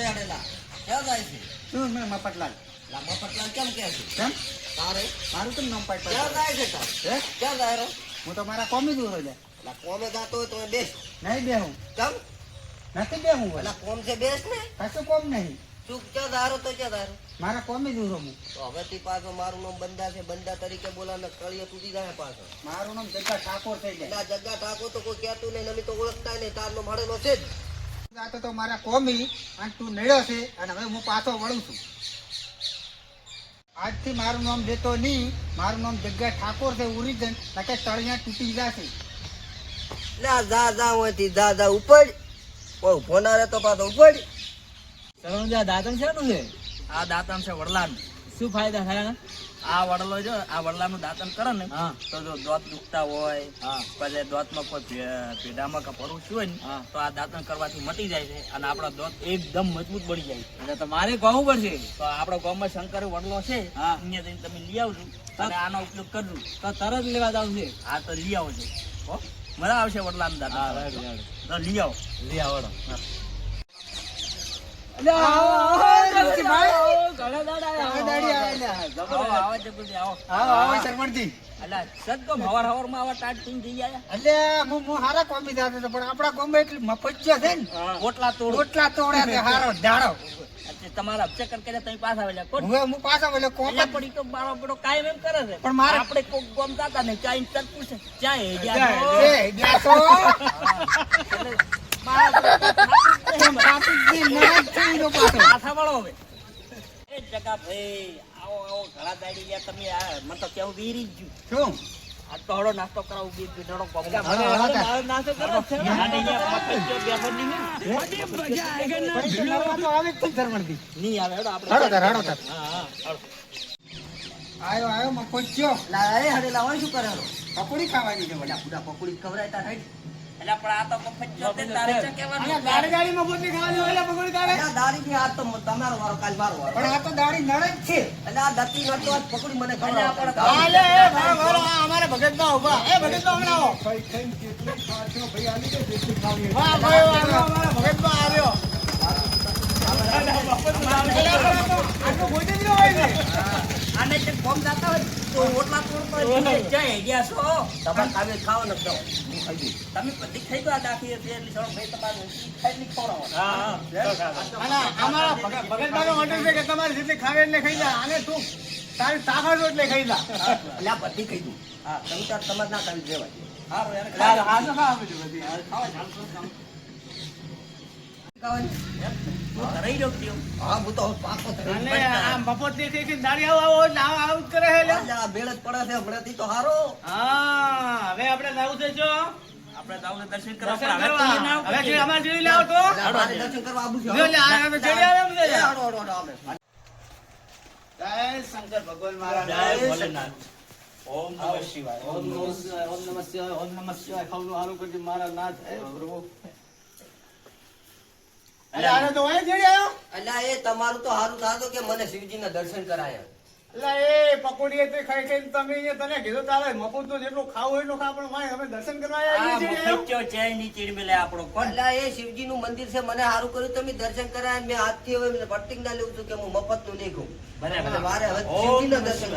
હેડેલા ક્યાં જાય છે? શું મેં મફતલાલ મફતલાલ કેમ કે છે? કેમ તારે મારું કેમ નામ પાડ ક્યાં જાય છે તાર? હે ક્યાં જાય રો? હું તો મારા કોમી દૂર હોય એટલે કોમે જાતો હોય તો બેસ. નહીં બેહું કેમ? નથી બેહું હોય એટલે કોમ છે બેસ ને. કશું કોમ નહીં તું ક્યાં દારો તો ક્યાં દારો? મારા કોમી દૂર હું તો હવે થી પાછો મારું નામ બંદા છે, બંદા તરીકે બોલાને કળીએ તૂટી જાય પાછો. મારું નામ જગ્ગા ઠાકોર થઈ જાય એટલે આ જગ્ગા ઠાકોર તો કોઈ કહેતું નહીં, નમી તો ઓળખતા નહીં, તારનો ભાડેલો છે જ. જાતો તો મારા કોમી અને તું નડ્યો છે અને હવે હું પાછો વળું છું. આજથી મારું નામ દેતો નહીં. મારું નામ જગ્ગા ઠાકોર છે ઓરિજિન, નકે તળિયા તૂટી જશે. એટલે આ જા હોયથી જા ઉપર ઉભો ના રહે તો પાછો ઉપર. સરવણજી, આ દાંતણ શેનું છે? આ દાંતણ છે વડલાનું. શું ફાયદા થાય? આ વડલો જો, આ વડલાનું દાંતણ કરે ને તો જો દાંત દુખતા હોય, પછી દાંતમાં કોઈ ભેડામાં કે ભરું હોય ને તો આ દાંતણ કરવાથી મટી જાય છે અને આપણા દાંત એકદમ મજબૂત બની જાય છે. એટલે તમારે કહું પડશે તો આપણા ગામમાં શંકર વડલો છે, અહીંયા જઈને તમે લઈ આવજો અને આનો ઉપયોગ કરજો તો તરત લેવા જાવ છે. હા તો લઈ આવજો, હો મજા આવશે વડલાનું દાંતણ. તો લઈ આવો, લઈ આવો. તમારા અપચેકર કરે તમે પાછા આવેલા પડી તો બારો બડો કાયમ એમ કરે છે. પણ મારે આપણે કોક ગોમ જાતા ને ચાઈ તક પૂછે ચાય નાસ્તો કરાવું નાસ્તો કરો. નહીં આવે આયો મફોચ્યો હડેલા હોય શું કરે? પકોડી ખાવાની છે બધા. પૂરા પકોડી ખવડાયતા થાય. એટલે પણ આ તો મફત જો તે તારે ચા કહેવાનું. ગાડી મફત ની ખાવાની હોય પકોડી તારે. દાડી ની હાથ તો તમારો વારો કાલ મારો વારો. પણ આ તો દાડી નડે જ છે. એટલે આ દત્તી નતો આજ પકોડી મને ખવડાવો. અમારે ભગતબા ઉભા. એ ભગતબા હમણાં આવો. વાહ ભાઈ વાહ, અમારા ભગતબા આવ્યો. આટલું ગોતી જ ન હોય ને. આને જે કોમ જાતા હોય તો ઓટલા તોડતો જાય ગયા છો. તમારે ખાવે ખાવા ન દો. તમે બધી ખાઈ દો આ દાખી એટલે થોડો ભાઈ તમારે ખાઈ ની ખવડાવો. અને અમારા ભગતબાનો ઓર્ડર છે કે તમારે જેટલી ખાવે એટલે ખાઈ જા. અને તું તારી તાકાત હોય એટલે ખાઈ જા. એટલે આ બધી કહી દઉં. હા તમે તાર તમારે ના ખાવી દેવાય. રહી દો કેમ? હા હું તો પાકો થઈ. અને આ મફતની થી દાડી આવો એટલે આવું જ કરે છે લે. આ ભેળ જ પડે છે હમણાંથી તો હારો. હા હવે આપણે જવું છે જો આપણે જાવું દર્શન કરવા. દર્શન પણ હવે કરવા. તમે ના આવો. હવે જે અમારે જોઈ લાવો તો મારે દર્શન કરવા આવું છે. જો લે આ હવે ચડી આવે એમ છે. હાડો આપણે. જય શંકર ભગવાન મહારાજ. જય ભોલેનાથ. ઓમ નમઃ શિવાય. ઓમ નમઃ શિવાય. ઓમ નમઃ શિવાય. ઓમ નમઃ શિવાય. ખાવનું હારું કરજે મારા નાથ. હે પ્રભુ. અરે આને તો અહીં ચડી આવ્યો. એટલે એ તમારું તો હારું થાતો કે મને શિવજીના દર્શન કરાયા. એટલે એ પકોડી તે ખાઈ ખાઈને તમે અહીંયા તને કીધું તારે મફત નું જેટલું ખાવું એટલું ખા. પણ માય અમે દર્શન કરવા આ આવ્યા છીએ. મફત જય ની ચીડ મેલે આપણો કોણ. એટલે એ શિવજીનું મંદિર છે, મને હારું કર્યું તમે દર્શન કરાયા. મેં આજથી હવે પ્રતિજ્ઞા લેવું છું કે હું મફત નું નહીં ખાઉં. ભલે ભલે. મારે હવે ઓમ શિવજીના નમઃ દર્શન